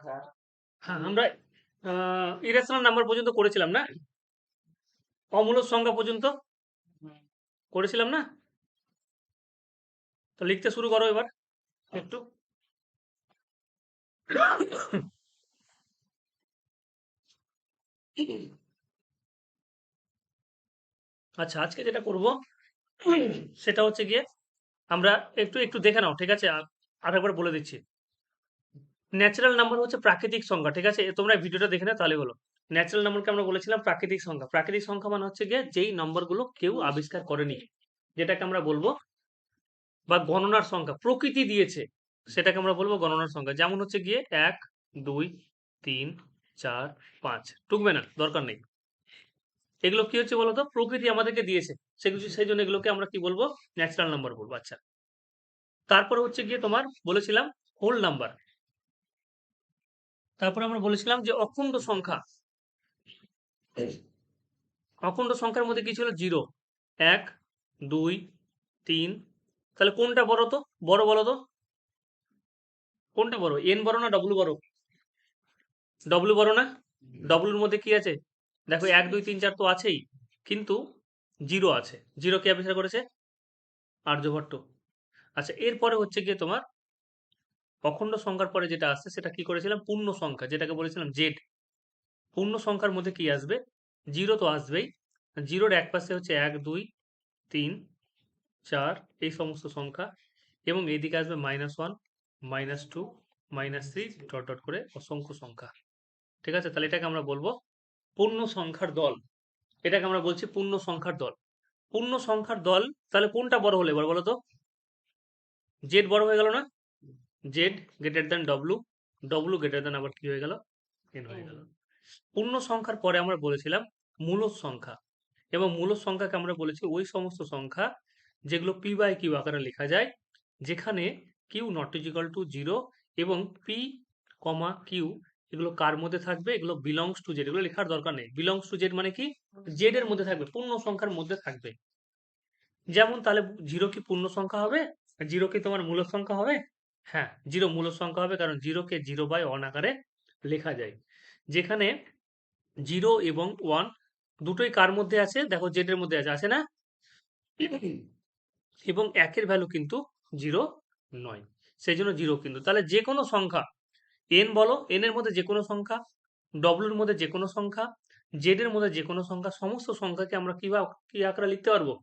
হ্যাঁ, আমরা irrational number পর্যন্ত করেছিলাম না? অমূলদ সংখ্যা পর্যন্ত করেছিলাম না? তো লিখতে শুরু করো এবার একটু। আচ্ছা, আজকে যেটা করব সেটা হচ্ছে গিয়ে আমরা একটু একটু দেখে নাও, ঠিক আছে? আরেকবার বলে দিচ্ছি। ন্যাচারাল নাম্বার হচ্ছে প্রাকৃতিক সংখ্যা, ঠিক আছে? তোমরা ভিডিওটা দেখে নাও তাহলে হলো। ন্যাচারাল নাম্বারকে আমরা বলেছিলাম প্রাকৃতিক সংখ্যা। প্রাকৃতিক সংখ্যা মানে হচ্ছে গিয়ে যেই নম্বরগুলো কেউ আবিষ্কার করেনি, যেটাকে আমরা বলবো, বা গণনার সংখ্যা প্রকৃতি দিয়েছে, সেটাকে আমরা বলবো গণনার সংখ্যা। যেমন হচ্ছে গিয়ে 1, 2, 3, 4, 5, টুকবে না, দরকার নেই। এগুলো কি হচ্ছে বলতো, প্রকৃতি আমাদেরকে দিয়েছে, সেগুলো, সেই জন্য এগুলোকে আমরা কি বলবো, ন্যাচারাল নাম্বার বলবো। আচ্ছা, তারপরে হচ্ছে গিয়ে তোমার বলেছিলাম হোল নাম্বার। তারপরে আমরা বলেছিলাম যে অখণ্ড সংখ্যা। অখণ্ড সংখ্যার মধ্যে কি ছিল? 0, 1, 2, 3। তাহলে কোনটা বড় তো, বড় বলো তো, কোনটা বড়? এন বড় না ডব্লু বড়? ডব্লু বড় না? ডব্লুর মধ্যে কি আছে? দেখো 1, 2, 3, 4 তো আছেই, কিন্তু 0 আছে। 0 কে আবিষ্কার করেছে? আর্যভট্ট। আচ্ছা, এরপরে হচ্ছে গিয়ে তোমার অখণ্ড সংখ্যার পরে যেটা আসছে সেটা কি করেছিলাম? পূর্ণ সংখ্যা, যেটাকে বলেছিলাম জেড। পূর্ণ সংখ্যার মধ্যে কি আসবে? 0 তো আসবেই। 0-র এক পাশে হচ্ছে 1, 2, 3, 4 এই সমস্ত সংখ্যা, এবং এইদিকে আসবে -1, -2, -3 ডট ডট করে অসংখ্য সংখ্যা। ঠিক আছে? তাহলে এটাকে আমরা বলবো পূর্ণ সংখ্যার দল। এটাকে আমরা বলছি পূর্ণ সংখ্যার দল। পূর্ণ সংখ্যার দল। তাহলে কোনটা বড় হলো এবার বলো তো? জেড বড় হয়ে গেল না? Z greater than W, W greater than আবার কি হয়ে গেল? এন হয়ে গেল। পূর্ণ সংখ্যার পরে আমরা বলেছিলাম মূলদ সংখ্যা, এবং মূলদ সংখ্যাকে আমরা বলেছি ওই সমস্ত সংখ্যা যেগুলো পি বাই কিউ আকারে লেখা যায়, যেখানে কিউ নট ইজিক্যাল টু 0 এবং পি কমা কিউ এগুলো কার মধ্যে থাকবে? এগুলো বিলংস টু জেড। এগুলো লেখার দরকার নেই। বিলংস টু জেড মানে কি? জেড এর মধ্যে থাকবে, পূর্ণ সংখ্যার মধ্যে থাকবে। যেমন তাহলে 0 কি পূর্ণ সংখ্যা হবে? 0 কি তোমার মূলদ সংখ্যা হবে? হ্যাঁ, 0 মূলদ সংখ্যা হবে, কারণ 0 কে 0/1 আকারে লেখা যায়। যেখানে 0 এবং 1 দুটোই কার মধ্যে আছে? দেখো জেড এর মধ্যে আছে, আছে না? এবং 1 এর ভ্যালু কিন্তু 0 নয়, সেই জন্য 0 কিন্তু। তাহলে যে কোনো সংখ্যা n বলো, n এর মধ্যে যে কোনো সংখ্যা, w এর মধ্যে যে কোনো সংখ্যা, z এর মধ্যে যে কোনো সংখ্যা, সমস্ত সংখ্যাকে আমরা কি আকারে লিখতে পারবো?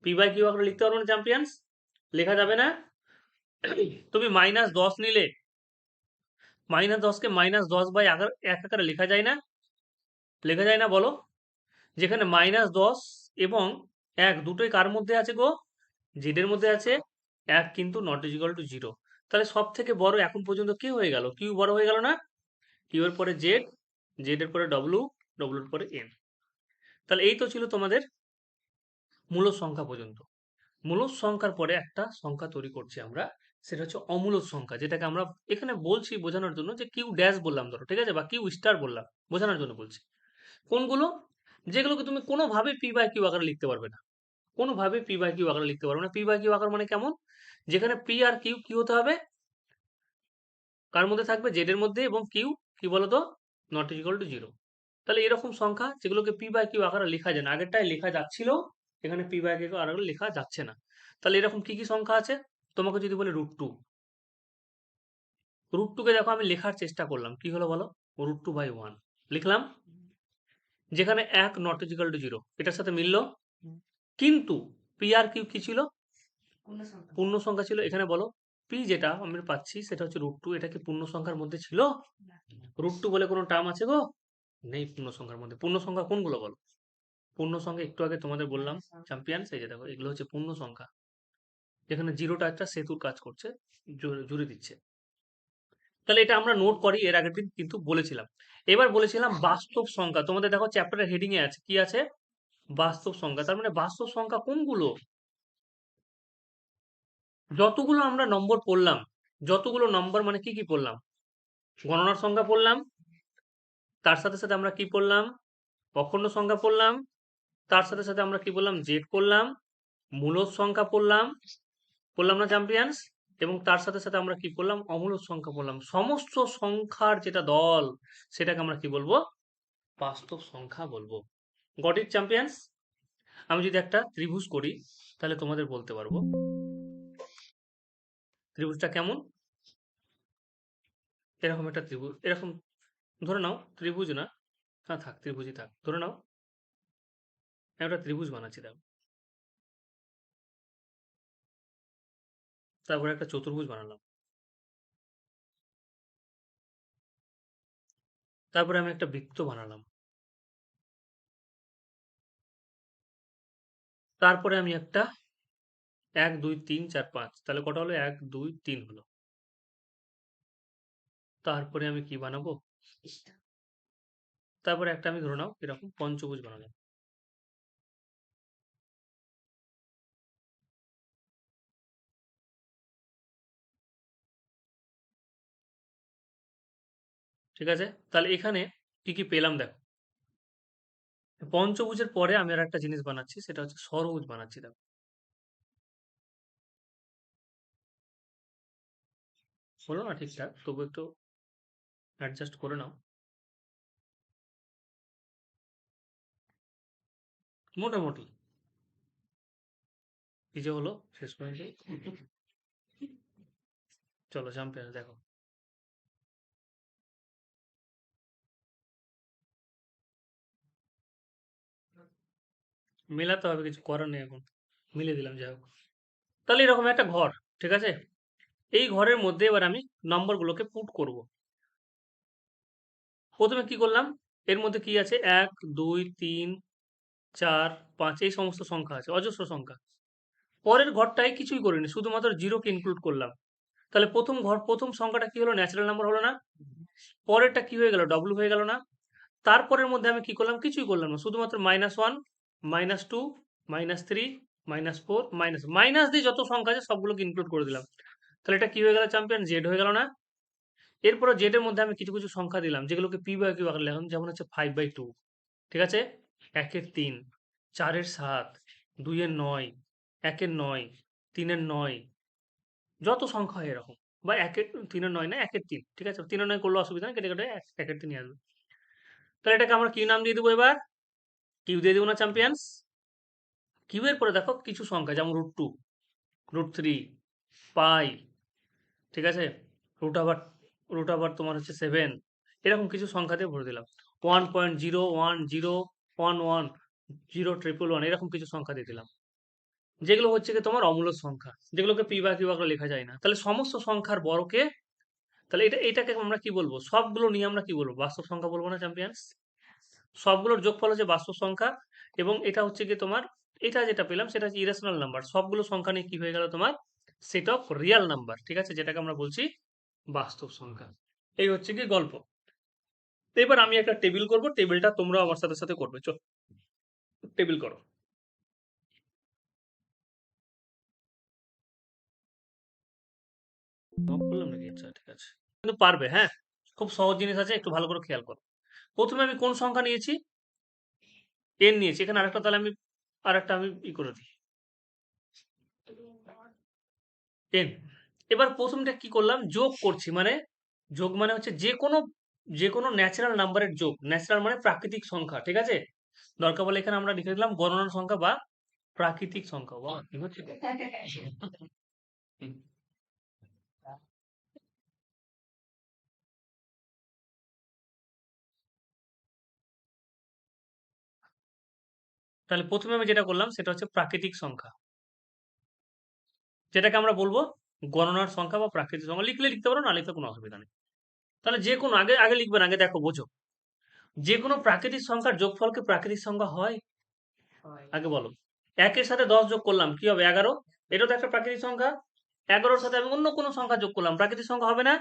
পি বাই কিউ আকারে লিখতে পারবো না চ্যাম্পিয়ন্স? লেখা যাবে না? তুমি -10 নিলে, -10 কে -10/1 আকারে লেখা যায় না? লেখা যায় না বলো? যেখানে -10 এবং 1 দুটোই কার মধ্যে আছে গো? জেড এর মধ্যে আছে। 1 কিন্তু নট ইজিক্যাল টু 0। তাহলে সব থেকে বড় এখন পর্যন্ত কি হয়ে গেল? কিউ বড় হয়ে গেল না? কিউ এর পরে জেড, জেড এর পরে ডব্লু, ডব্লুর পরে এন। তাহলে এই তো ছিল তোমাদের মূলদ সংখ্যা পর্যন্ত। মূলদ সংখ্যার পরে একটা সংখ্যা তৈরি করছি আমরা, সেটা হচ্ছে অমূলদ সংখ্যা, যেটাকে আমরা এখানে বলছি বোঝানোর জন্য যে কিউ ড্যাশ বললাম ধরো, ঠিক আছে? বা কিউ স্টার বললাম, বোঝানোর জন্য বলছি। কোনগুলো? যেগুলোকে তুমি কোনোভাবে পি বাই কিউ আকারে লিখতে পারবে না। কোনোভাবে পি বাই কিউ আকারে লিখতে পারবে না। পি বাই কিউ আকার মানে কেমন? যেখানে পি আর কিউ কি হতে হবে? কার মধ্যে থাকবে? জেড এর মধ্যে, এবং কিউ কি বলতো? Not equal to 0। তাহলে এরকম সংখ্যা যেগুলোকে পি বাই কিউ আকারে লেখা যায় না, আগেরটায় লেখা যাচ্ছিল, এখানে পি বাই কিউ আকারে লেখা যাচ্ছে না। তাহলে এরকম কি কি সংখ্যা আছে? তোমাকে যদি বলে √2, √2 কে দেখো আমি লেখার চেষ্টা করলাম, কি হলো বলো? √2/1 লিখলাম, যেখানে 1 নট ইকুয়াল টু 0 এটার সাথে মিললো। কিন্তু পি আর কিউ কি ছিল? পূর্ণ সংখ্যা ছিল। এখানে বলো পি যেটা আমরা পাচ্ছি সেটা হচ্ছে √2, এটা কি পূর্ণ সংখ্যার মধ্যে ছিল? √2 বলে কোনো টার্ম আছে গো? নেই পূর্ণ সংখ্যার মধ্যে। পূর্ণ সংখ্যা কোনগুলো বলো? পূর্ণ সংখ্যা একটু আগে তোমাদের বললাম চ্যাম্পিয়ন্স, এই যে দেখো এগুলো হচ্ছে পূর্ণ সংখ্যা, যেখানে জিরোটা একটা সেতুর কাজ করছে, জুড়ে দিচ্ছে। তাহলে এটা আমরা নোট করি, এর আগের দিন কিন্তু বলেছিলাম। এবার বলেছিলাম বাস্তব সংখ্যা। তোমাদের দেখো চ্যাপ্টারের হেডিং এ আছে, কি আছে? বাস্তব সংখ্যা। তার মানে বাস্তব সংখ্যা কোনগুলো? যতগুলো আমরা নম্বর পড়লাম, যতগুলো নম্বর মানে কি কি পড়লাম? গণনার সংখ্যা পড়লাম, তার সাথে সাথে আমরা কি পড়লাম? অখণ্ড সংখ্যা পড়লাম, তার সাথে সাথে আমরা কি বললাম? জেড পড়লাম, মূলদ সংখ্যা পড়লাম, পড়লাম না চ্যাম্পিয়ন্স? এবং তার সাথে সাথে আমরা কি করলাম, অমূলক সংখ্যা বললাম। সমস্ত সংখ্যার যেটা দল সেটাকে আমরা কি বলবো, বাস্তব সংখ্যা বলবো। Got it champions? আমি যদি একটা ত্রিভুজ করি তাহলে তোমাদের বলতে পারবো ত্রিভুজটা কেমন। এরকম একটা ত্রিভুজ, এরকম ধরে নাও, ত্রিভুজ না, হ্যাঁ থাক, ত্রিভুজই থাক, ধরে নাও আমি একটা ত্রিভুজ বানাচ্ছি, দেখো, তারপরে একটা চতুর্ভুজ বানালাম, তারপরে আমি একটা বৃত্ত বানালাম, তারপরে আমি একটা 1 2 3 4 5, তাহলে কটা হলো, 1 2 3 হলো। তারপরে আমি কি বানাবো, তারপরে একটা আমি ধরে নাও এরকম পঞ্চভুজ বানালাম। ঠিক আছে, তাহলে এখানে কি কি পেলাম দেখো। পঞ্চভুজের পরে আমি আর একটা জিনিস বানাচ্ছি, সেটা হচ্ছে ষড়ভুজ বানাচ্ছি, দেখো। হলো না ঠিকঠাক, তবু একটু অ্যাডজাস্ট করে নাও। মোটামুটি কি যে হলো শেষ পর্যন্ত। চলো চ্যাম্পিয়ন দেখো, মেলাতে হবে, কিছু করার নেই এখন, মিলে দিলাম, যাই হোক। তাহলে এরকম একটা ঘর, ঠিক আছে, এই ঘরের মধ্যে এবার আমি নম্বরগুলোকে পুট করব। প্রথমে কি করলাম, এর মধ্যে কি আছে, 1 2 3 4 5, এই সমস্ত সংখ্যা আছে, অজস্র সংখ্যা। পরের ঘরটায় কিছুই করিনি, শুধুমাত্র জিরোকে ইনক্লুড করলাম। তাহলে প্রথম ঘর, প্রথম সংখ্যাটা কি হলো, ন্যাচারাল নাম্বার হলো না? পরেরটা কি হয়ে গেল, ডব্লু হয়ে গেল না? তারপরের মধ্যে আমি কি করলাম, কিছুই করলাম না, শুধুমাত্র -1 -2 -3 -4 মাইনাস মাইনাস দিয়ে যত সংখ্যা আছে সবগুলোকে ইনক্লুড করে দিলাম। তাহলে এটা কি হয়ে গেল, চ্যাম্পিয়ন, জেড হয়ে গেল না? এরপরে জেড এর মধ্যে আমি কিছু কিছু সংখ্যা দিলাম, যেগুলোকে পি বাই কিউ আকারে লিখলাম, যেমন হচ্ছে 5/2, ঠিক আছে, 1/3, 4/7, 2/9, 1/9, 3/9, যত সংখ্যা হয় এরকম, বা 3/9 না, 1/3, ঠিক আছে, 3/9 করলে অসুবিধা নেই, কেটে কেটে 1/3 নিয়ে আসবে। তাহলে এটাকে আমরা কি নাম দিয়ে দেবো এবার, কিউ দিয়ে দেবো না চ্যাম্পিয়ন্স? কিউ এর পরে দেখো কিছু সংখ্যা, যেমন √2, √3, পাই, ঠিক আছে, রুট আবার তোমার হচ্ছে 7, এরকম কিছু সংখ্যা দিয়ে ভরে দিলাম। 1.0101111 এরকম কিছু সংখ্যা দিয়ে দিলাম, যেগুলো হচ্ছে কি তোমার অমূলক সংখ্যা, যেগুলোকে পি বা কিউ আকারে লেখা যায় না। তাহলে সমস্ত সংখ্যার বড়কে, তাহলে এটাকে আমরা কি বলবো, সবগুলো নিয়ে আমরা কি বলবো, বাস্তব সংখ্যা বলবো না চ্যাম্পিয়ন্স? সবগুলোর যোগফল হচ্ছে বাস্তব সংখ্যা, এবং এটা হচ্ছে কি তোমার, এটা যেটা পেলাম সেটা হচ্ছে ইরেশনাল নাম্বার, সবগুলো সংখ্যা নিয়ে কি হয়ে গেল তোমার, সেট অফ রিয়াল নাম্বার, ঠিক আছে, যেটাকে আমরা বলছি বাস্তব সংখ্যা। এই হচ্ছে কি গল্প। তো এবার আমি একটা টেবিল করব, টেবিলটা তোমরা আমার সাথে সাথে করবে, চল টেবিল করো। নক করলাম নাকি, আচ্ছা ঠিক আছে, কিন্তু পারবে, হ্যাঁ, খুব সহজ জিনিস আছে, একটু ভালো করে খেয়াল করো। প্রথমে আমি কোন সংখ্যা নিয়েছি, এন নিয়েছি, এখানে আরেকটা, তাহলে আমি আরেকটা আমি করে দিই, এন। এবার প্রথমটা কি করলাম, যোগ করছি, মানে যোগ মানে হচ্ছে যে কোনো ন্যাচারাল নাম্বারের যোগ, ন্যাচারাল মানে প্রাকৃতিক সংখ্যা, ঠিক আছে, দরকার বলে এখানে আমরা লিখে দিলাম গণনার সংখ্যা বা প্রাকৃতিক সংখ্যা, বাহ কি হচ্ছে গো? হুম। তাহলে প্রথমে আমি যেটা করলাম সেটা হচ্ছে প্রাকৃতিক সংখ্যা, যেটাকে আমরা বলবো গণনার সংখ্যা বা প্রাকৃতিক সংখ্যা, লিখলে লিখতে পারো, না লিখতে কোনো অসুবিধা নেই। তাহলে যে কোনো, আগে আগে লিখবেন, আগে দেখো বোঝো, যে কোনো প্রাকৃতিক সংখ্যার যোগফলকে প্রাকৃতিক সংখ্যা হয়, আগে বলো। 1 এর সাথে 10 যোগ করলাম কি হবে, 11, এটা তো একটা প্রাকৃতিক সংখ্যা। 11-র সাথে আমি অন্য কোনো সংখ্যা যোগ করলাম, প্রাকৃতিক সংখ্যা হবে না?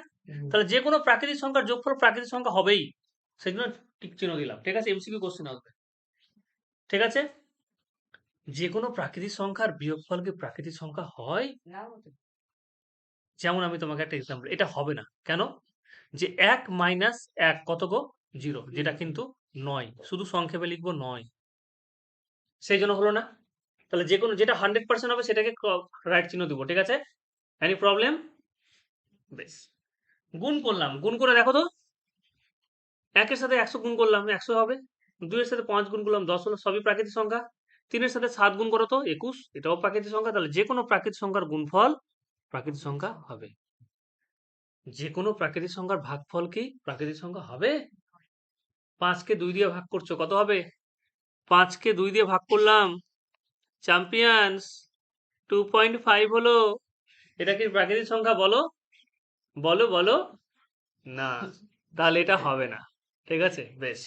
তাহলে যে কোনো প্রাকৃতিক সংখ্যার যোগফল প্রাকৃতিক সংখ্যা হবেই, সেই জন্য টিক চিহ্ন দিলাম, ঠিক আছে, এমসিকিউ কোশ্চেন আসবে, ঠিক আছে। যে কোনো প্রাকৃতিক সংখ্যার বিয়োগফল কি প্রাকৃতিক সংখ্যা হয়? যেমন আমি তোমাকে একটা এক্সাম্পল, এটা হবে না কেন, যে 1 - 1 কত গো, 0, যেটা কিন্তু নয়, শুধু সংক্ষেপে লিখবো নয়, সেই জন্য হলো না। তাহলে যে কোনো যেটা 100% হবে সেটাকে রাইট চিহ্ন দিব, ঠিক আছে। Any problem? বেশ, গুণ করলাম, গুণ করে দেখো তো, একের সাথে 100 গুণ করলাম 100 হবে, 2 এর সাথে 5 গুণ করলাম 10 হলো, সবই প্রাকৃতিক সংখ্যা। 3 এর সাথে 7 গুণ করো তো 21, এটাও প্রাকৃতিক সংখ্যা। তাহলে যে কোনো প্রাকৃতিক সংখ্যার গুণফল প্রাকৃতিক সংখ্যা হবে। যে কোনো প্রাকৃতিক সংখ্যার ভাগফল কি প্রাকৃতিক সংখ্যা হবে? 5 কে 2 দিয়ে ভাগ করছো, কত হবে? 5 কে 2 দিয়ে ভাগ করলাম, চ্যাম্পিয়ন্স 2.5 হলো। এটা কি প্রাকৃতিক সংখ্যা বলো? বলো বলো। না, তাহলে এটা হবে না। ঠিক আছে, বেশ।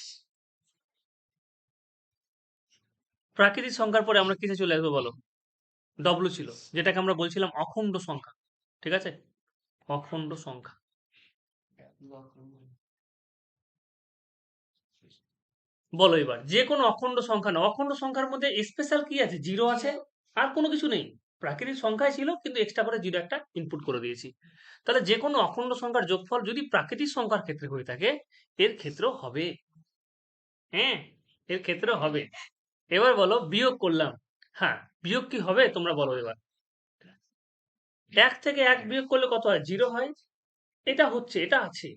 প্রাকৃতিক সংখ্যার পরে আমরা কিসে চলে আসবো বলো? ডব্লু ছিল, যেটাকে আমরা বলছিলাম অখণ্ড সংখ্যা। ঠিক আছে, অখণ্ড সংখ্যা। বলো এবার, যে কোনো অখণ্ড সংখ্যা না, অখণ্ড সংখ্যার মধ্যে স্পেশাল কি আছে? জিরো আছে, আর কোনো কিছু নেই। প্রাকৃতিক সংখ্যায় ছিল, কিন্তু এক্সট্রা করে জিরো একটা ইনপুট করে দিয়েছি। তাহলে যে কোনো অখণ্ড সংখ্যার যোগফল যদি প্রাকৃতিক সংখ্যার ক্ষেত্রে হয়ে থাকে, এর ক্ষেত্রেও হবে। হ্যাঁ, এর ক্ষেত্রেও হবে। এবার বলো, বিয়োগ করলাম। হ্যাঁ, বিয়োগ কি হবে তোমরা বলো এবার। 1 থেকে 1 বিয়োগ করলে কত হয়? 0 হয়। এটা হচ্ছে, এটা আছে।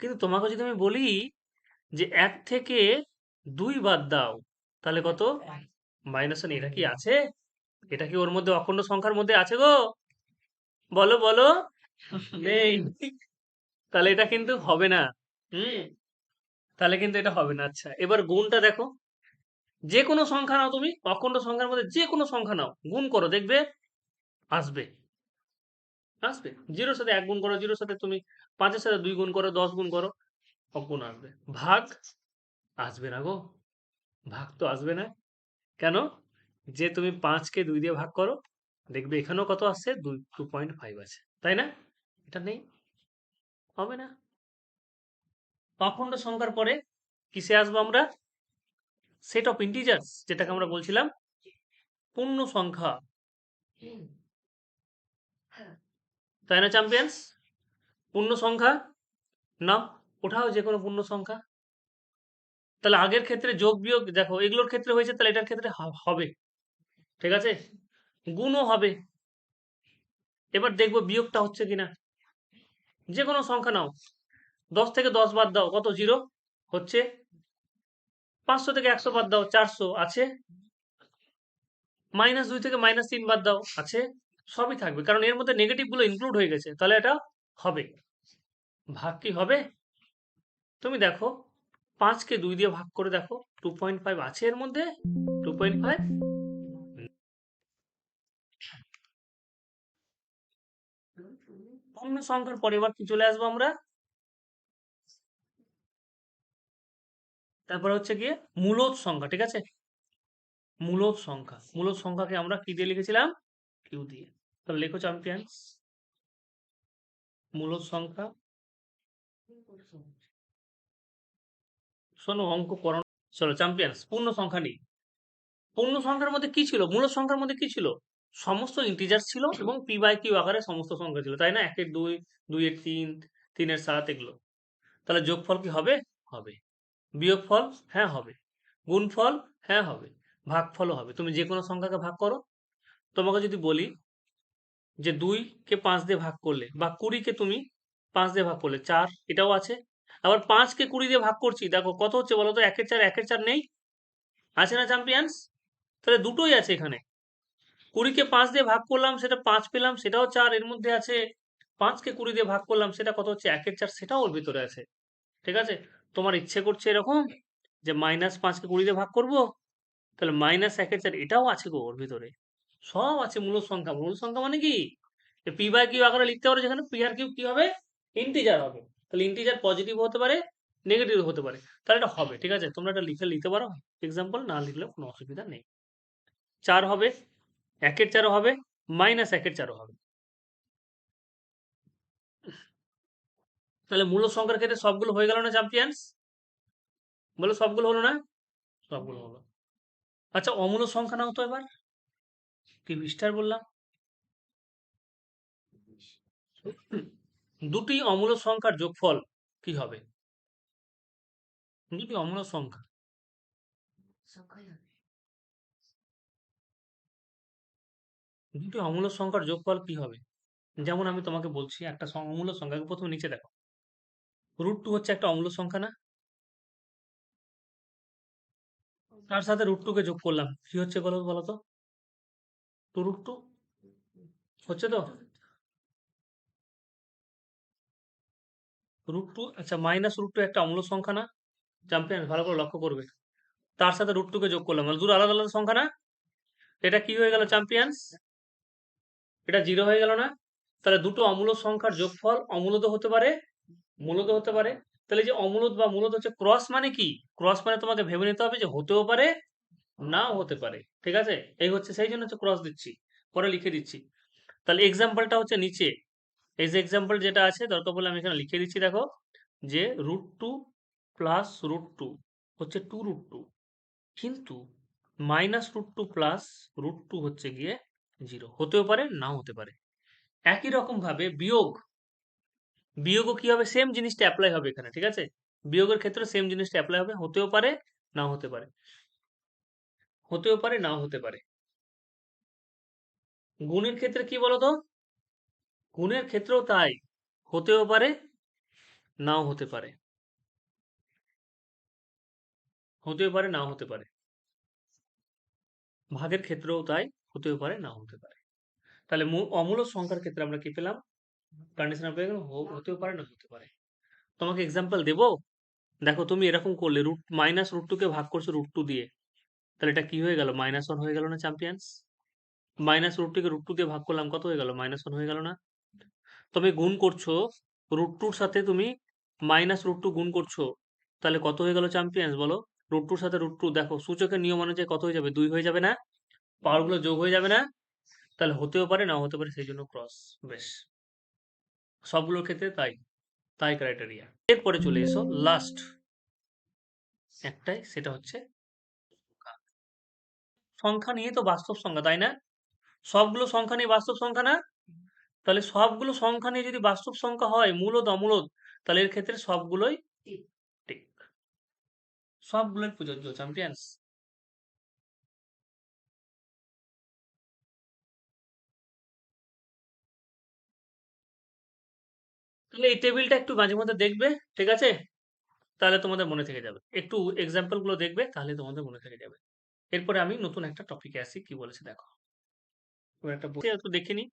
কিন্তু তোমাকে যদি আমি বলি যে 1 থেকে 2 বাদ দাও, তাহলে কত? -1। এটা কি আছে? এটা কি ওর মধ্যে অখণ্ড সংখ্যার মধ্যে আছে গো? বলো বলো। নেই। তাহলে এটা কিন্তু হবে না। হুম, তাহলে কিন্তু এটা হবে না। আচ্ছা, এবার গুণটা দেখো। যে কোনো সংখ্যা নাও তুমি, অখণ্ড সংখ্যার মধ্যে যে কোনো সংখ্যা নাও, গুণ করো, দেখবে আসবে। আসবে। 0 এর সাথে 1 গুণ করো, 0 এর সাথে তুমি 5 এর সাথে 2 গুণ করো, 10 গুণ করো, অগুণ আসবে। ভাগ আসবে না গো। ভাগ তো আসবে না। কেন? যে তুমি 5 কে 2 দিয়ে ভাগ করো, দেখবে এখানেও কত আসছে? 2.5 আছে। তাই না? এটা নেই, হবে না। অখণ্ড সংখ্যার পরে কিসে আসবো আমরা? সেট অফ ইন্টিজার্স, যেটাকে আমরা বলছিলাম পূর্ণ সংখ্যা। তাই না চ্যাম্পিয়ন্স? পূর্ণ সংখ্যা নাও, ওঠাও যে কোনো পূর্ণ সংখ্যা। তাহলে আগের ক্ষেত্রে যোগ বিয়োগ দেখো, এগুলোর ক্ষেত্রে হয়েছে, তাহলে এটার ক্ষেত্রে হবে। ঠিক আছে, গুণও হবে। এবার দেখবো বিয়োগটা হচ্ছে কিনা। যে কোনো সংখ্যা নাও, 10 থেকে 10 বাদ দাও, কত? 0 হচ্ছে। 500 থেকে 100 বাদ দাও, 400 আছে। -2 থেকে -3 বাদ দাও, আছে। সবই থাকবে, কারণ এর মধ্যে নেগেটিভ গুলো ইনক্লুড হয়ে গেছে, তাহলে এটা হবে। ভাগ কি হবে? তুমি দেখো, 5 কে 2 দিয়ে ভাগ করে দেখো, 2.5 আছে এর মধ্যে? 2.5 পূর্ণ সংখ্যার পরে এবার কি চলে আসবো আমরা? তারপরে হচ্ছে গিয়ে মূলদ সংখ্যা। ঠিক আছে, মূলদ সংখ্যা। মূলদ সংখ্যাকে আমরা কি দিয়ে লিখেছিলাম? কিউ দিয়ে। তাহলে লেখো চ্যাম্পিয়ন্স, মূলদ সংখ্যা। শোনো, অঙ্ক করো। চলো চ্যাম্পিয়ন্স, পূর্ণ সংখ্যা নেই। পূর্ণ সংখ্যার মধ্যে কি ছিল? মূলদ সংখ্যার মধ্যে কি ছিল? সমস্ত ইন্টিজার ছিল এবং পি বাই কিউ আকারে সমস্ত সংখ্যা ছিল, তাই না? 1 এর 2, 2 এর 3, 3 এর 7, এগুলো। তাহলে যোগফল কি হবে? হবে। বিয়োগফল? হ্যাঁ হবে। গুণফল? হ্যাঁ হবে। ভাগফলও হবে। তুমি যে কোনো সংখ্যাকে ভাগ করো। তোমাকে যদি বলি যে 2 কে 5 দিয়ে ভাগ করলে, বা 20 কে তুমি 5 দিয়ে ভাগ করলে 4, এটাও আছে। আবার 5 কে 20 দিয়ে ভাগ করছি, দেখো কত হচ্ছে বলো তো? 1 এর 4, 1 এর 4 নেই? আছে না চ্যাম্পিয়ন্স? তাহলে দুটোই আছে এখানে। 20 কে 5 দিয়ে ভাগ করলাম, সেটা 5 পেলাম, সেটাও 4 এর মধ্যে আছে। 5 কে 20 দিয়ে ভাগ করলাম, সেটা কত হচ্ছে? 1 এর 4, সেটাও ওর ভিতরে আছে। ঠিক আছে? তোমার ইচ্ছে করছে এরকম যে -5 কে 20 দিয়ে ভাগ করব, তাহলে -1 এর 4, এটাও আছে গো ওর ভিতরে। সব আছে মূলদ সংখ্যা। মূলদ সংখ্যা মানে কি? পি বাই কিউ আকারে লিখতে পারো, যেখানে পি আর কিউ কি হবে? ইন্টিজার হবে। তাহলে ইন্টিজার পজিটিভ হতে পারে, নেগেটিভ হতে পারে। তাহলে এটা হবে। ঠিক আছে, তোমরা এটা লিখে নিতে পারো এক্সাম্পল, না লিখলেও কোনো অসুবিধা নেই। 4 হবে, 1 এর 4 হবে, -1 এর 4 হবে। তাহলে মূলদ সংখ্যার ক্ষেত্রে সবগুলো হয়ে গেল না চ্যাম্পিয়ন্স? বলো, সবগুলো হলো না? সবগুলো হলো। আচ্ছা, অমূলদ সংখ্যা নাও তো এবার। কি বিস্তার বললাম। দুটি অমূলদ সংখ্যার যোগফল কি হবে? দুটি অমূলদ সংখ্যা, দুটি অমূলদ সংখ্যার যোগফল কি হবে? যেমন আমি তোমাকে বলছি একটা অমূল্য সংখ্যাকে প্রথমে নিচে দেখো, √2 হচ্ছে একটা অমূল্য সংখ্যা না? তার সাথে √2 কে যোগ করলাম, কি হচ্ছে বলো বলো তো? 2√2 হচ্ছে তো? √2, আচ্ছা -√2 একটা অমূল্য সংখ্যা না? চ্যাম্পিয়ন ভালো করে লক্ষ্য করবে। তার সাথে √2 কে যোগ করলাম, মানে দুটো আলাদা আলাদা সংখ্যা না? এটা কি হয়ে গেল চ্যাম্পিয়ন্স? এটা 0 হয়ে গেল না? তাহলে দুটো অমূল্য সংখ্যার যোগফল অমূলদ হতে পারে, মূলদ হতে পারে। তাহলে যে অমূলদ বা মূলদ হচ্ছে ক্রস, মানে কি? ক্রস মানে তোমাকে ভেবে নিতে হবে যে হতেও পারে, নাও হতে পারে। ঠিক আছে? এই হচ্ছে, সেই জন্য হচ্ছে ক্রস দিচ্ছি, পরে লিখে দিচ্ছি। তাহলে এক্সাম্পলটা হচ্ছে নিচে, এই যে এক্সাম্পল যেটা আছে দরকার পড়লে আমি এখানে লিখে দিচ্ছি, দেখো যে √2 প্লাস √2 হচ্ছে 2√2, কিন্তু -√2 প্লাস √2 হচ্ছে গিয়ে 0, হতেও পারে নাও হতে পারে। একই রকম ভাবে বিয়োগও কি হবে, সেম জিনিসটা অ্যাপ্লাই হবে এখানে। ঠিক আছে? বিয়োগের ক্ষেত্রে সেম জিনিসটা অ্যাপ্লাই হবে, হতেও পারে নাও হতে পারে, হতেও পারে নাও হতে পারে। গুণের ক্ষেত্রে কি বলতো? গুণের ক্ষেত্রেও তাই, হতেও পারে নাও হতে পারে, হতেও পারে নাও হতে পারে। ভাগের ক্ষেত্রেও তাই, হতেও পারে নাও হতে পারে। তাহলে অমূলক সংখ্যার ক্ষেত্রে আমরা কি পেলাম? কন্ডিশনাল পেয়ে গেলাম, হতেও পারে না হতে পারে। তোমাকে এক্সাম্পল দেবো। দেখো তুমি এরকম করলে -√2 কে ভাগ করছো √2 দিয়ে, তাহলে এটা কি হয়ে গেল? -1 হয়ে গেল না চ্যাম্পিয়ন্স? -√2 কে √2 দিয়ে ভাগ করলাম, কত হয়ে গেল? -1 হয়ে গেল না? তুমি গুণ করছো √2 র সাথে, তুমি -√2 গুণ করছো, তাহলে কত হয়ে গেল চ্যাম্পিয়ন্স বলো? √2 র সাথে √2, দেখো সূচকের নিয়ম অনুযায়ী কত হয়ে যাবে? 2 হয়ে যাবে না? পাওয়ার গুলো যোগ হয়ে যাবে না? তাহলে হতেও পারে নাও হতে পারে, সেই জন্য ক্রস। বেশ, সবগুলোর ক্ষেত্রে তাই, তাই ক্রাইটেরিয়া। এরপরে চলে এসো লাস্ট একটাই, সেটা হচ্ছে সংখ্যা নিয়ে তো বাস্তব সংখ্যা, তাই না? সবগুলো সংখ্যা নিয়ে বাস্তব সংখ্যা না? তাহলে সবগুলো সংখ্যা নিয়ে যদি বাস্তব সংখ্যা হয়, মূলদ অমূলদ, তাহলে এর ক্ষেত্রে সবগুলোই ঠিক, সবগুলোই প্রযোজ্য চ্যাম্পিয়ন্স। তাহলে এই টেবিলটা একটু মাঝে মধ্যে দেখবে, ঠিক আছে? তাহলে তোমাদের মনে থেকে যাবে। একটু এক্সাম্পল গুলো দেখবে, তাহলে তোমাদের মনে থেকে যাবে। এরপরে আমি নতুন একটা টপিকে আসি, কি বলেছে দেখো। এবার একটা বই একটু দেখে নি।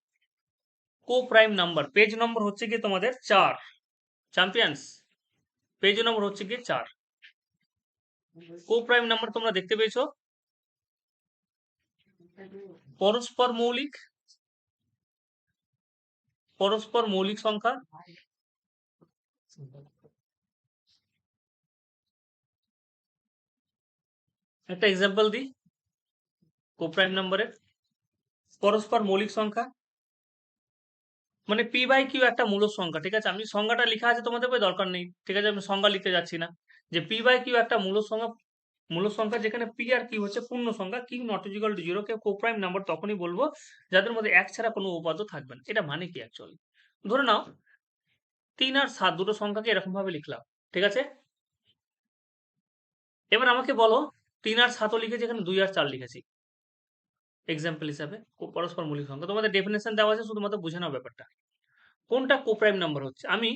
কো প্রাইম নাম্বার, পেজ নম্বর হচ্ছে গিয়ে তোমাদের 4 চ্যাম্পিয়ন্স, পেজ নম্বর হচ্ছে গিয়ে 4। কো প্রাইম নাম্বার তোমরা দেখতে পেয়েছো? পরস্পর মৌলিক, পরস্পর মৌলিক সংখ্যা। একটা এক্সাম্পল দিই কো প্রাইম নাম্বারের। পরস্পর মৌলিক সংখ্যা মানে p/q একটা মূলদ সংখ্যা, ঠিক আছে? আমি সংজ্ঞাটা লেখা আছে তোমাদের বই, দরকার নেই, ঠিক আছে? আমি সংজ্ঞা লিখতে যাচ্ছি না। যে p/q একটা মূলদ সংখ্যা, মূলদ সংখ্যা যেখানে p আর q হচ্ছে পূর্ণ সংখ্যা, q not equal to 0 K কোপ্রাইম number তখনই বলবো যাদের মধ্যে এক ছাড়া কোনো উপাদ্য থাকবে না। এটা মানে কি অ্যাকচুয়ালি? ধরে নাও 3 আর 7 দুটো সংখ্যাকে এরকম ভাবে লিখলাম, ঠিক আছে? এবার আমাকে বলো 3 আর 7 লিখেছি, এখানে 2 আর 4 লিখেছি এক্সাম্পল হিসাবে, পরস্পর মৌলিক সংখ্যা। তোমাদের ডেফিনেশন দেওয়া আছে, শুধুমাত্র বুঝে নাও ব্যাপারটা। কোনটা কোপ্রাইম নাম্বার হচ্ছে? আমি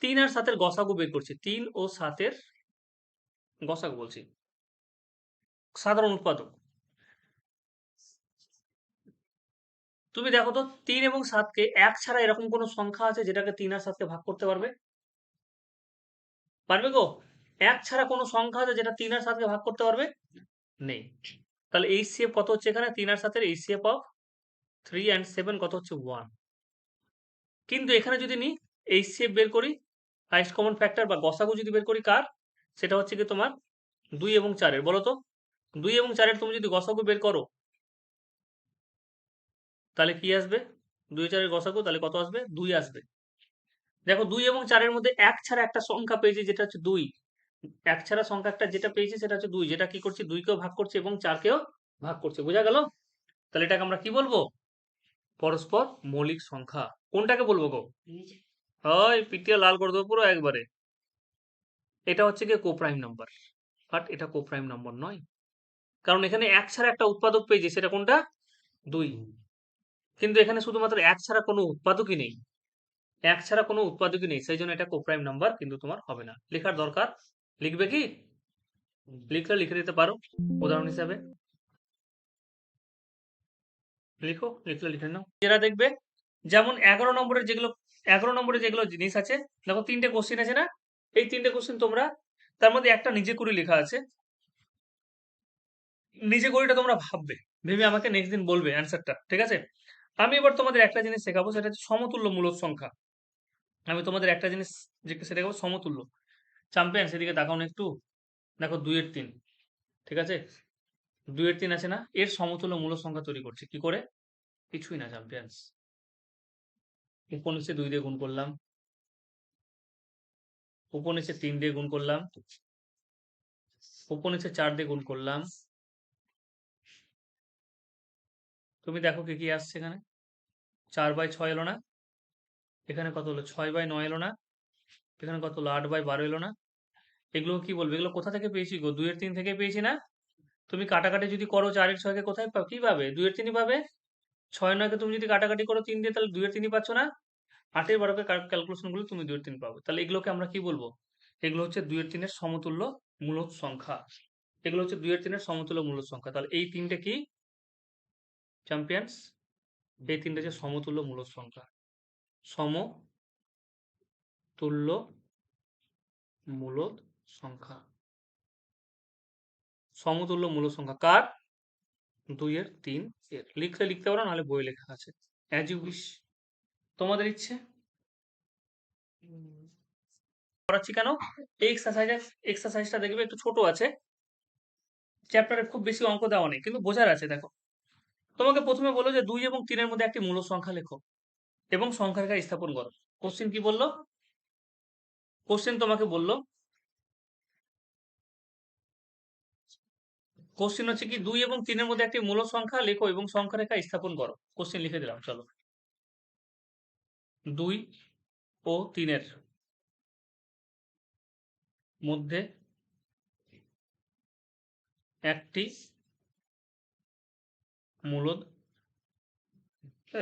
3 আর 7 এর গসাগু বের করছি, 3 ও 7 এর গসাগু বলছি, সাধারণ উৎপাদক। তুমি দেখো তো 3 এবং 7 কে এক ছাড়া এরকম কোন সংখ্যা আছে যেটাকে 3 আর 7 কে ভাগ করতে পারবে? পারবে গো? এক ছাড়া কোন সংখ্যা আছে যেটা 3 আর 7 কে ভাগ করতে পারবে? নেই। তাহলে HCF কত হচ্ছে এখানে? 3 আর 7 এর HCF অফ 3 and 7 কত হচ্ছে? 1। কিন্তু এখানে যদি নিই HCF বের করি, হাইয়েস্ট কমন ফ্যাক্টর বা গসাগু যদি বের করি কার, সেটা হচ্ছে কি তোমার 2 এবং 4 এর। বলো তো 2 এবং 4 এর তুমি যদি গসাগু বের করো, তাহলে কি আসবে? 2 4 এর গসাগু তাহলে কত আসবে? 2 আসবে। দেখো 2 এবং 4 এর মধ্যে এক ছাড়া একটা সংখ্যা পেয়েছি যেটা হচ্ছে 2। এক ছাড়া সংখ্যা একটা যেটা পেয়েছি সেটা হচ্ছে 2, যেটা কি করছে 2 কেও ভাগ করছে এবং 4 কেও ভাগ করছে। বোঝা গেল? তাহলে এটাকে আমরা কি বলবো? পরস্পর মৌলিক সংখ্যা। কোনটাকে বলবো গো? ওই পিটিয়ে লাল করে দেবো পুরো একবারে। এটা হচ্ছে গিয়ে কোপ্রাইম নাম্বার, বাট এটা কোপ্রাইম নাম্বার নয়, কারণ এখানে এক ছাড়া একটা উৎপাদক পেয়েছি, সেটা কোনটা? 2। কিন্তু এখানে শুধুমাত্র এক ছাড়া কোনো উৎপাদকই নেই, এক ছাড়া কোনো উৎপাদকই নেই, সেই জন্য এটা কোপ্রাইম নাম্বার কিন্তু তোমার হবে না। লেখার দরকার, লিখবে কি? লিখলে লিখে দিতে পারো উদাহরণ হিসাবে, লিখো, লিখলে লিখে নাও। যেটা দেখবে যেমন 11 নম্বরের যেগুলো জিনিস আছে, দেখো 3টে কোশ্চেন আছে না, এই 3টে কোশ্চেন তোমরা তার মধ্যে একটা নিজে করে লেখা আছে, নিজে করে এটা তোমরা ভাববে, ভেবে আমাকে নেক্সট দিন বলবে অ্যান্সারটা, ঠিক আছে? আমি এবার তোমাদের একটা জিনিস শেখাবো, সেটা হচ্ছে সমতুল্য মূলদ সংখ্যা। আমি তোমাদের একটা জিনিস শেখাবো, সমতুল্য। চ্যাম্পিয়ন সেদিকে তাকাও না একটু, দেখো 2-3, ঠিক আছে? 2-3 আছে না, এর সমতুল্য মূলদ সংখ্যা তৈরি করছে কি করে? কিছুই না চ্যাম্পিয়ন্স, উপর নিচে 2 দিয়ে গুণ করলাম, উপর নিচে 3 দিয়ে গুণ করলাম, উপর নিচে 4 দিয়ে গুণ করলাম, তুমি দেখো কি কি আসছে এখানে, 4/6 এলো না, এখানে কত হলো 6/9 এলো না, এখানে কত হলো 8/12 এলো না। এগুলো কি বলবে, এগুলো কোথা থেকে পেয়েছি গো? 2-3 থেকে পেয়েছি না? তুমি কাটাকাটি যদি করো 4-6 কোথায় পাবে, কি পাবে? 2-3 পাবে। 6-9 তুমি যদি কাটাকাটি করো 3 দিয়ে, তাহলে 2-3 পাচ্ছ না? 8-12 ক্যালকুলেশন গুলো তুমি 2-3 পাবে, তাহলে এগুলোকে আমরা কি বলবো? এগুলো হচ্ছে 2-3 সমতুল্য মূলদ সংখ্যা, এগুলো হচ্ছে 2-3 সমতুল্য মূলদ সংখ্যা। তাহলে এই 3টে কি চ্যাম্পিয়ন্স? এই 3টে হচ্ছে সমতুল্য মূলদ সংখ্যা, সমতুল্য মূলদ সংখ্যা। সমতুল্য মূলদ সংখ্যা কার? 2 এর, 3 এর। লিখলে লিখতে পারো, নাহলে বই লেখা আছে, অ্যাজ ইউ উইশ, তোমাদের ইচ্ছে। করাচ্ছি কেন? এই এক্সারসাইজটা দেখবে একটু ছোট আছে, চ্যাপ্টারে খুব বেশি অঙ্ক দেওয়া নেই, কিন্তু বোঝার আছে। দেখো, তোমাকে প্রথমে বললো যে 2 এবং 3-এর মধ্যে একটি মূলদ সংখ্যা লেখো এবং সংখ্যা রেখা স্থাপন করো। কোশ্চেন কি বললো? কোশ্চেন তোমাকে বললো, কোশ্চেন হচ্ছে কি 2 এবং 3-এর মধ্যে একটি মূলদ সংখ্যা লেখো এবং সংখ্যা রেখা স্থাপন করো। কোশ্চেন লিখে দিলাম, চলো। 2 ও 3-এর মধ্যে একটি মূলদ,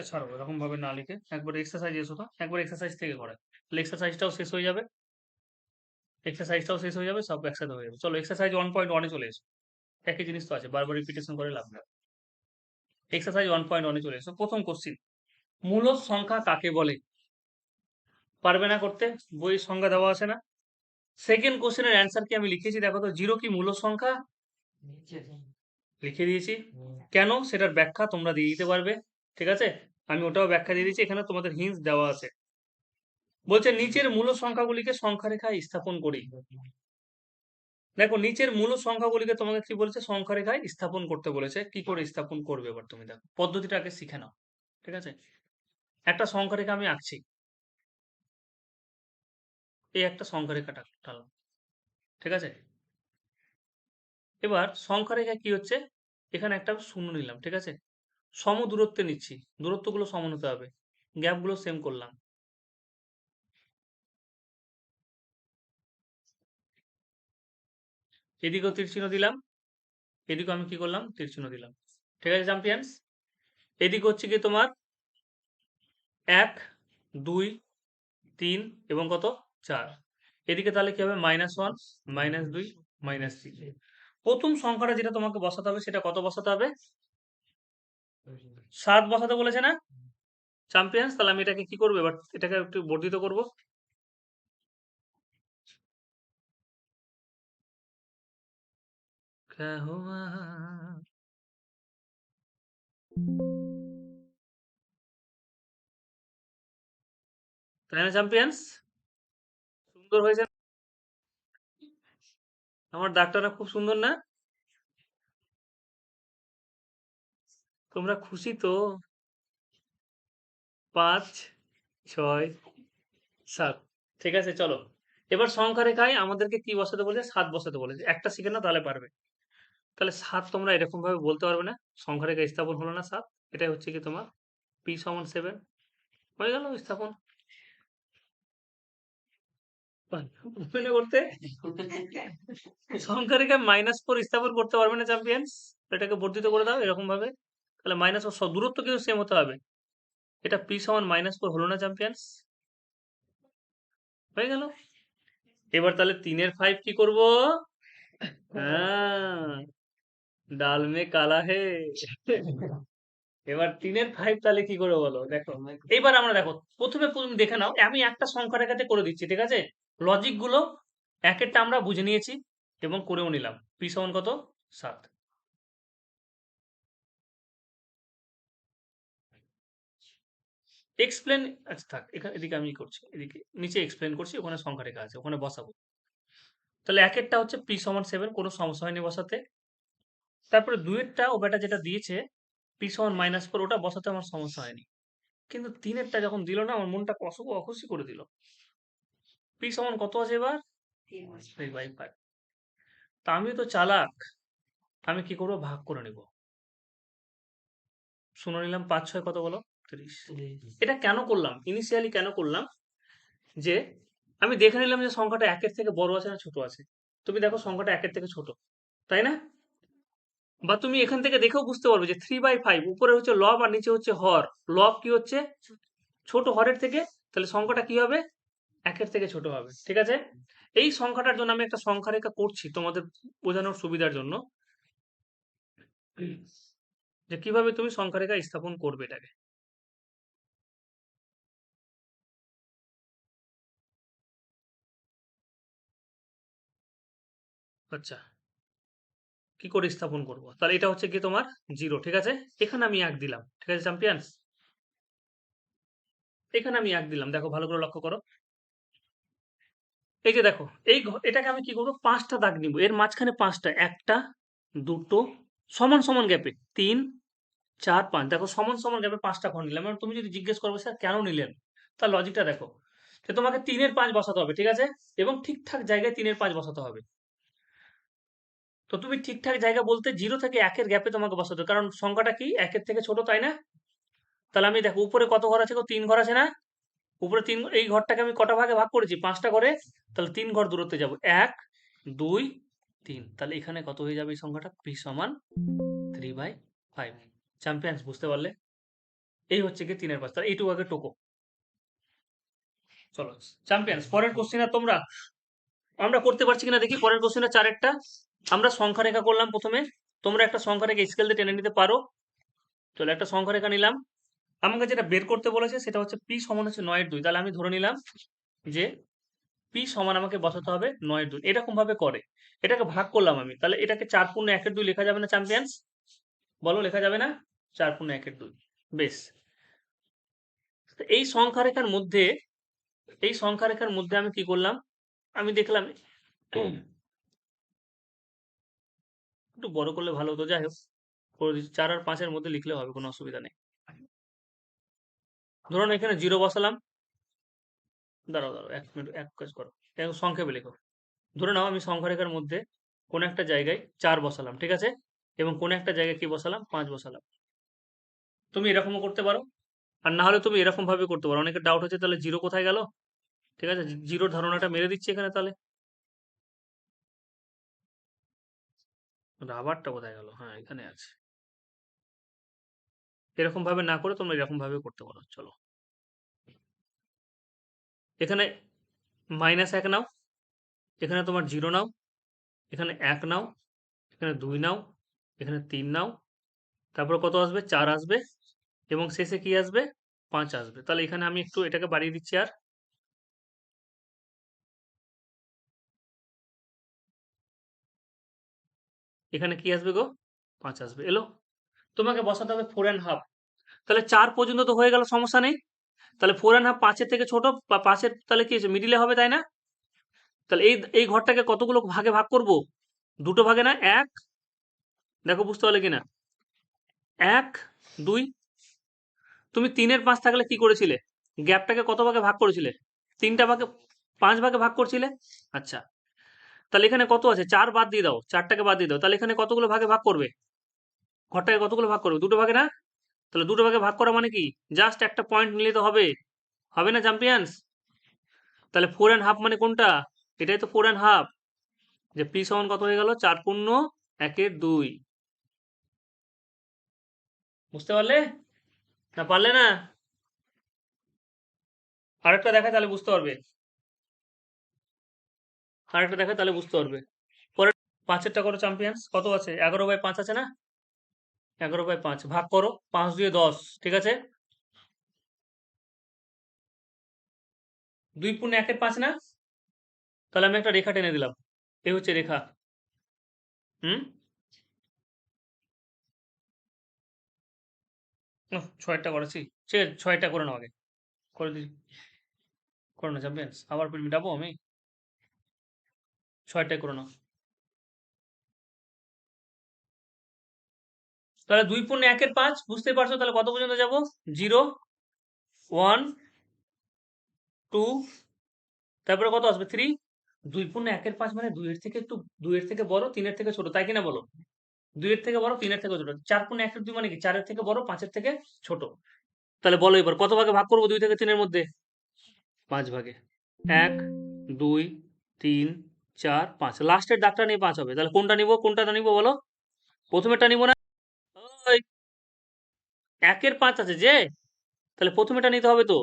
ছাড়ো এরকম ভাবে না লিখে, একবার এক্সারসাইজ এসো তো, একবার এক্সারসাইজ থেকে করে, তাহলে এক্সারসাইজটাও শেষ হয়ে যাবে, এক্সারসাইজটাও শেষ হয়ে যাবে, সব একসাথে হয়ে যাবে। চলো এক্সারসাইজ 1.1-এ চলে এসো, একই জিনিস তো আছে, বারবার রিপিটেশন করে লাভ নেই। এক্সারসাইজ 1.1-এ চলে এসো। প্রথম কোশ্চিন, মূলদ সংখ্যা কাকে বলে? পারবে না করতে, বইয়ের সংজ্ঞা দেওয়া আছে না? সেকেন্ড কোশ্চেনের অ্যান্সার কি আমি লিখেছি, দেখো তো, 0 কি মূলদ সংখ্যা? লিখে দিয়েছি। কেন, সেটার ব্যাখ্যা তোমরা দিয়ে দিতে পারবে, ঠিক আছে? আমি ওটাও ব্যাখ্যা দিয়ে দিয়েছি, এখানে তোমাদের হিন্টস দেওয়া আছে। বলছে নিচের মূল সংখ্যাগুলিকে সংখ্যা রেখায় স্থাপন করি। দেখো, নিচের মূল সংখ্যাগুলিকে তোমাকে কি বলেছে? সংখ্যা রেখায় স্থাপন করতে বলেছে। কি করে স্থাপন করবে এবার তুমি দেখো, পদ্ধতিটা আগে শিখে নাও, ঠিক আছে? একটা সংখ্যা রেখা আমি আঁকছি, এই একটা সংখ্যা রেখাটা টানলাম, ঠিক আছে? এবার সংখ্যা রেখা কি হচ্ছে, এখানে একটা শূন্য নিলাম, ঠিক আছে? সম দূরত্বে নিচ্ছি, দূরত্বগুলো সমান হতে হবে, গ্যাপগুলো সেম করলাম। এদিকেও তীর চিহ্ন দিলাম, এদিকেও আমি কি করলাম? তীর চিহ্ন দিলাম, ঠিক আছে চ্যাম্পিয়ন্স? এদিকে হচ্ছে কি তোমার 1, 2, 3 এবং কত 4, এদিকে তাহলে কি হবে? -1, -2, -3। প্রথম সংখ্যাটা যেটা তোমাকে বসাতে হবে, সেটা কত বসাতে হবে? 7 বসাতে বলেছে না চ্যাম্পিয়ন্স? তাহলে আমি এটাকে কি করবো এবার? এটাকে একটু বর্ধিত করব, क्या हुआ? তাই না চ্যাম্পিয়ন্স? সুন্দর হয়েছে, আমার ডাক্তাররা খুব সুন্দর না? তোমরা খুশি তো? 5, 6, 7, ঠিক আছে? চলো, এবার সংখ্যা রেখায় আমাদেরকে কি বসাতে বলেছে? 7 বসাতে বলেছে। একটা শিখে না, তাহলে পারবে। তাহলে 7 তোমরা এরকম ভাবে বলতে পারবে না, সংখ্যা রেখা স্থাপন হলো না 7, এটাই হচ্ছে কি তোমার p সমান 7, হয়ে গেল স্থাপন। মনে করতে সংখ্যা রেখা -4 স্থাপন করতে পারবে না চ্যাম্পিয়ন্স? এটাকে বর্ধিত করে দাও এরকম ভাবে, তাহলে মাইনাস, দূরত্ব কিন্তু সেম হতে হবে, এটা p সমান -4 হলো না চ্যাম্পিয়ন্স? হয়ে গেল। এবার তাহলে 3-এর 5 কি করব? হ্যাঁ, ডাল মে কালা হে। এবার 3-এর 5 তাহলে কি করে বলো? দেখো, এইবার আমরা দেখো, প্রথমে তুমি দেখে নাও, আমি একটা সংখ্যা রেখাতে করে দিচ্ছি, ঠিক আছে? লজিক গুলো একেরটা আমরা বুঝে নিয়েছি এবং করেও নিলাম। p সমান কত? 7। এক্সপ্লেন, আচ্ছা থাক, এখানে এদিকে আমি করছি, এদিকে নিচে এক্সপ্লেন করছি, ওখানে সংখ্যা রেখা আছে, ওখানে বসাবো। তাহলে একেরটা হচ্ছে p সমান 7, কোনো সমস্যা হয়নি বসাতে। তারপরে দুইয়েরটা ও বেটা যেটা দিয়েছে p সমান -4, ওটা বসাতে আমার সমস্যা হয়নি। কিন্তু 3-এরটা যখন দিল না, আমার মনটা অখুশি করে দিল। p সমান কত আছে এবার? 3/5। তা আমি তো চালাক, আমি কি করবো? ভাগ করে নিব। শুনে নিলাম 5-6 কত বলো? 30। এটা কেন করলাম, ইনিশিয়ালি কেন করলাম? যে আমি দেখে নিলাম যে সংখ্যাটা একের থেকে বড় আছে না ছোট আছে। তুমি দেখো সংখ্যাটা একের থেকে ছোট, তাই না? বা তুমি এখান থেকে দেখেও বুঝতে পারবে যে 3/5 উপরে হচ্ছে লব আর নিচে হচ্ছে হর। লব কি হচ্ছে? ছোট হরের থেকে। তাহলে সংখ্যাটা কি হবে? একের থেকে ছোট হবে, ঠিক আছে? এই সংখ্যাটার জন্য আমি একটা সংখ্যা রেখা করছি তোমাদের বোঝানোর সুবিধার জন্য, যে কিভাবে তুমি সংখ্যা রেখা স্থাপন করবে এটাকে। আচ্ছা, কি করে স্থাপন করব? তাহলে এটা হচ্ছে কি তোমার 0, ঠিক আছে? এখানে আমি 1 দিলাম, ঠিক আছে চ্যাম্পিয়ন্স? এখানে আমি 1 দিলাম, দেখো ভালো করে লক্ষ্য করো। এই যে দেখো, এটাকে আমি কি করবো? 5টা দাগ নিব, এর মাঝখানে 5টা, একটা, দুটো, সমান সমান গ্যাপে 3, 4, 5, দেখো সমান সমান গ্যাপে 5টা ঘর নিলাম। এবার তুমি যদি জিজ্ঞেস করবে স্যার কেন নিলেন, তার লজিকটা দেখো, যে তোমাকে 3-এর 5 বসাতে হবে, ঠিক আছে? এবং ঠিকঠাক জায়গায় 3-এর 5 বসাতে হবে। তো তুমি ঠিকঠাক জায়গা বলতে 0 থেকে 1-এর গ্যাপে তোমাকে বসাতে হবে, কারণ সংখ্যাটা কি 1-এর থেকে ছোট, তাই না? তাহলে আমি দেখো উপরে কত ঘর আছে গো? 3 ঘর আছে না? উপরে 3, এই ঘরটাকে আমি কটা ভাগে ভাগ করেছি? 5টা ঘরে। তাহলে 3 ঘর দূরত্বে যাব, 1, 2, 3। তাহলে এখানে কত হয়ে যাবে এই সংখ্যাটা? p সমান 3/5। চ্যাম্পিয়ন্স, বুঝতে পারলে? এই হচ্ছে কি 3-এর 5। তাহলে এইটুকু আগে টোকো। চলো চ্যাম্পিয়ন্স, পরের কোশ্চেন আর তোমরা, আমরা করতে পারছি কিনা দেখি। পরের কোশ্চেনটা 4-এরটা আমরা সংখ্যা রেখা করলাম প্রথমে। তোমরা একটা সংখ্যা রেখা স্কেল দিয়ে টেনে নিতে পারো। চলো একটা সংখ্যা রেখা নিলাম। আমাকে যেটা বের করতে বলেছে সেটা হচ্ছে p সমান হচ্ছে 9/2। তাহলে আমি ধরে নিলাম যে p সমান আমাকে বসাতে হবে 9/2। এরকম ভাবে করে, এটাকে ভাগ করলাম আমি। তাহলে এটাকে 4×1/2 লেখা যাবে না চ্যাম্পিয়ন্স? বলো, লেখা যাবে না? 4×1/2। বেশ। তো এই সংখ্যা রেখার মধ্যে আমি কি করলাম? আমি দেখলাম একটু বড় করলে ভালো হতো, যাই হোক করে দিচ্ছি। 4 আর 5-এর মধ্যে লিখলে হবে, কোনো অসুবিধা নেই। ধরুন এখানে 0 বসালাম। দাঁড়াও দাঁড়াও, 1 মিনিট, এক কাজ করো, এখন সংক্ষেপে লেখো। ধরে নাও আমি সংখ্যা রেখার মধ্যে কোন একটা জায়গায় 4 বসালাম, ঠিক আছে? এবং কোন একটা জায়গায় কি বসালাম? 5 বসালাম। তুমি এরকমও করতে পারো, আর না হলে তুমি এরকম ভাবে করতে পারো। অনেকের ডাউট হচ্ছে তাহলে 0 কোথায় গেল? ঠিক আছে, 0 ধারণাটা মেরে দিচ্ছি এখানে তাহলে। রাবারটা কোথায় গেল? হ্যাঁ, এখানে আছে। এরকম ভাবে না করে তোমরা এরকম ভাবে করতে পারো। চলো, এখানে -1 নাও, এখানে তোমার 0 নাও, এখানে 1 নাও, এখানে 2 নাও, এখানে 3 নাও। তারপর কত আসবে? 4 আসবে, এবং শেষে কি আসবে? 5 আসবে। তাহলে এখানে আমি একটু এটাকে বাড়িয়ে দিচ্ছি, আর এখানে কি আসবে গো? 5 আসবে। এলো? তোমাকে বসাতে হবে 4.5। তাহলে 4 পর্যন্ত তো হয়ে গেল, সমস্যা নেই। তাহলে 4.5 5-এর থেকে ছোট, বা 5-এর তাহলে কি আছে? মিডিলে হবে, তাই না? তাহলে এই ঘরটাকে কতগুলো ভাগে ভাগ করব? দুটো ভাগে না? 1, দেখো বুঝতে পারলে কিনা? 1, 2। তুমি 3-এর 5 থাকলে কি করেছিলে? গ্যাপটাকে কত ভাগে ভাগ করেছিলে? 3টা ভাগে, 5 ভাগে ভাগ করছিলে। আচ্ছা, তাহলে এখানে কত আছে? 4 বাদ দিয়ে দাও, 4টাকে বাদ দিয়ে দাও। তাহলে এখানে কতগুলো ভাগে ভাগ করবে? ঘরটাকে কতগুলো ভাগ করবে? দুটো ভাগে না? তাহলে দুটো ভাগে ভাগ করা মানে কি? জাস্ট একটা পয়েন্ট নিলে তো হবে, হবে না চ্যাম্পিয়ন্স? তাহলে 4.5 মানে কোনটা? এটাই তো 4.5। যে p সমান কত হয়ে গেল? 4×1/2। বুঝতে পারলে না? পারলে না? আরেকটা দেখায় তাহলে বুঝতে পারবে, আরেকটা দেখায় তাহলে বুঝতে পারবে। পরে 5-এরটা করো চ্যাম্পিয়ন্স। কত আছে? 11/5 আছে না? 11/5 ভাগ করো, 5 দিয়ে 10, ঠিক আছে? 2/1/5 না? তাহলে আমি একটা রেখা টেনে দিলাম, এই হচ্ছে রেখা। হুম, 6টা করেছি, ঠিক আছে 6টা করে নাও আগে, করে দিই, করে না চ্যাম্পিয়ন্স, আবার মিটাবো আমি, 6টাই করে নাও। তাহলে 2/1/5 বুঝতেই পারছো, তাহলে কত পর্যন্ত যাব? 0, 1, 2, তারপরে কত আসবে? 3। 2/1/5 মানে 2 এর থেকে বড়, 3-এর থেকে ছোট, তাই কিনা বলো? 2-এর থেকে বড়, 3-এর থেকে ছোট। 4/1/2 মানে কি? 4-এর থেকে বড়, 5-এর থেকে ছোট। তাহলে বলো এবার কত ভাগে ভাগ করবো 2 থেকে 3-এর মধ্যে? 5 ভাগে। 1, 2, 3, 4, 5, লাস্টের দাগটা নিয়ে 5 হবে। তাহলে কোনটা নিব, কোনটা নিব বলো? প্রথমেরটা নিব না? ওই 1/5 আছে যে, তাহলে প্রথমেরটা নিতে হবে তো।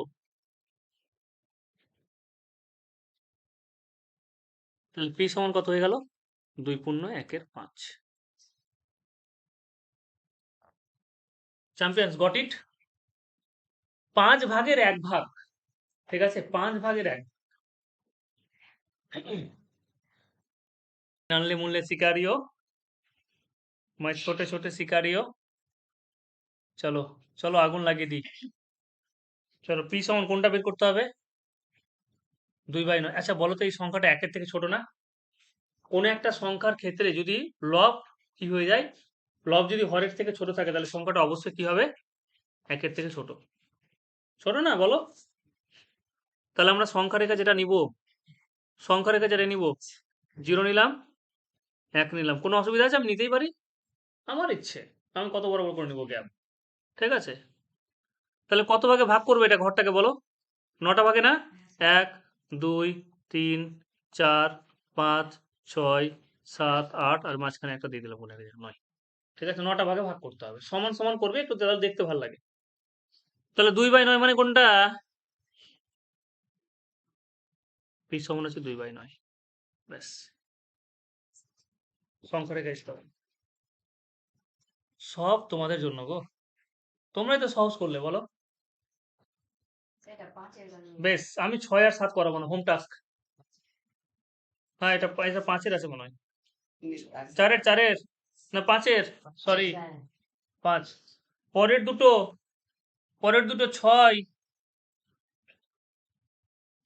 তাহলে পি সমান কত হয়ে গেল? 2/1/5। Champions got it? 5 ভাগের 1 ভাগ, ঠিক আছে? 5 ভাগের 1, জানলে মূল্যে শিকারিও, मैं छोटे छोटे शिकारियों। চলো, চলো আগুন লাগিয়ে দিই। চলো পি সমান কোনটা বের করতে হবে? 2/9। আচ্ছা বলো তো, এই সংখ্যাটা 1-এর থেকে ছোট না? কোনো একটা সংখ্যার ক্ষেত্রে যদি লব কি হয়ে যায়, লব যদি হরের থেকে ছোট থাকে, তাহলে সংখ্যাটা অবশ্যই কি হবে? 1-এর থেকে ছোট। ছোট না বলো? তাহলে আমরা সংখ্যা রেখা যেটা নিব, সংখ্যা রেখা যেটা নিব, 0 নিলাম, 1 নিলাম, কোনো অসুবিধা আছে? আমি নিতেই পারি, আমার ইচ্ছে, আমি কত বড় বড় করে নিব গ্যাপ, ঠিক আছে? তাহলে কত ভাগে ভাগ করবে এটা ঘরটাকে বলো? 9টা ভাগে না? 1, 2, 3, 4, 5, 6, 7, 8, আর মাঝখানে একটা দিয়ে দিলাম, 9। ঠিক আছে, 9টা ভাগে ভাগ করতে হবে, সমান সমান করবে, একটু তাহলে দেখতে ভালো লাগে। তাহলে 2/9 মানে কোনটা? পি সমান হচ্ছে 2/9। ব্যাস, সংখ্যা রেখা স্থাপন। সব তোমাদের জন্য গো, তোমরাই তো সহজ করলে বলো। বেশ, আমি 6 আর 7 করাবো না, হোম টাস্ক। হ্যাঁ, এটা এটা 5-এর আছে মনে হয়, 4-এর না 5-এর, সরি 5। পরের দুটো, পরের দুটো 6,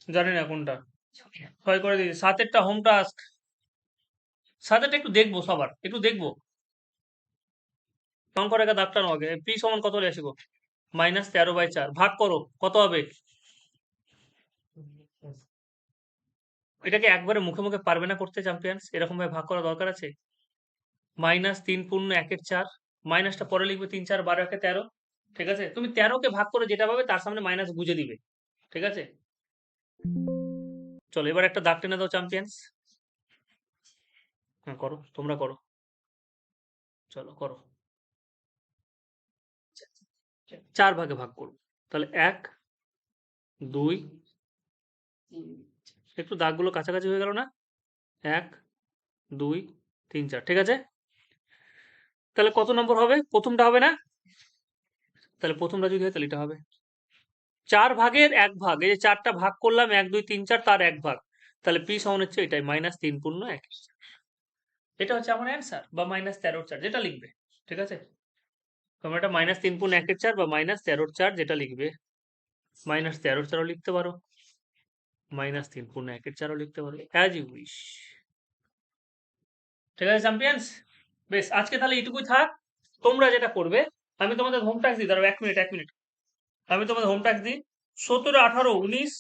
জানি না কোনটা। 6 করে দিয়েছি। 7-এরটা হোম টাস্ক, 7-এরটা একটু দেখবো, সবার একটু দেখবো। অঙ্ক রেখা দাগটা নাও আগে। পি সমান কত হলে আসবো? -13/4 ভাগ করো, কত হবে? এটাকে একবারে মুখে মুখে পারবে না করতে চ্যাম্পিয়ন্স, এরকম ভাবে ভাগ করা দরকার আছে? -3/1/4, মাইনাসটা পরে লিখবে, 3, 4, 12, 13, ঠিক আছে? তুমি 13কে ভাগ করে যেটা পাবে তার সামনে মাইনাস গুঁজে দিবে, ঠিক আছে? চলো এবার একটা দাগ টেনে দাও চ্যাম্পিয়ন্স। হ্যাঁ করো, তোমরা করো, চলো করো। 4 ভাগে ভাগ করবো, তাহলে 1, 2, একটু দাগগুলো কাছাকাছি হয়ে গেল না? 1, 2, 3, 4, ঠিক আছে? তাহলে কত নম্বর হবে? প্রথমটা হবে না? তাহলে প্রথমটা যদি হয় তাহলে এটা হবে 4 ভাগের 1 ভাগ। এই যে 4টা ভাগ করলাম, 1, 2, 3, 4, তার 1 ভাগ। তাহলে পি সমান হচ্ছে এটাই, -3/1। এটা হচ্ছে আমার অ্যান্সার, বা -13/4 যেটা লিখবে, ঠিক আছে? তোমরা এটা -3/1/4 বা -13/4 যেটা লিখবে, -13/4ও লিখতে পারো, -3/1/4ও লিখতে পারো, অ্যাজ ইউ উইশ। ঠিক আছে চ্যাম্পিয়ন্স? বেশ, আজকে তাহলে এইটুকুই থাক। তোমরা যেটা করবে, আমি তোমাদের হোম টাস্ক দিই, দাঁড়াও 1 মিনিট, 1 মিনিট, আমি তোমাদের হোম টাস্ক দিই। 17, 18, 19,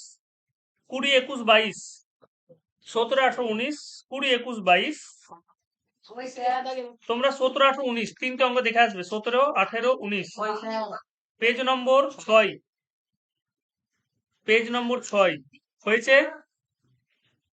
20, 21, 22, 17, 18, 19, 20, 21, 22, তোমরা 17, 18, 19 তিনটে অঙ্ক দেখে আসবে। 17, 18, 19, পেজ নম্বর 6, পেজ নম্বর 6 হয়েছে।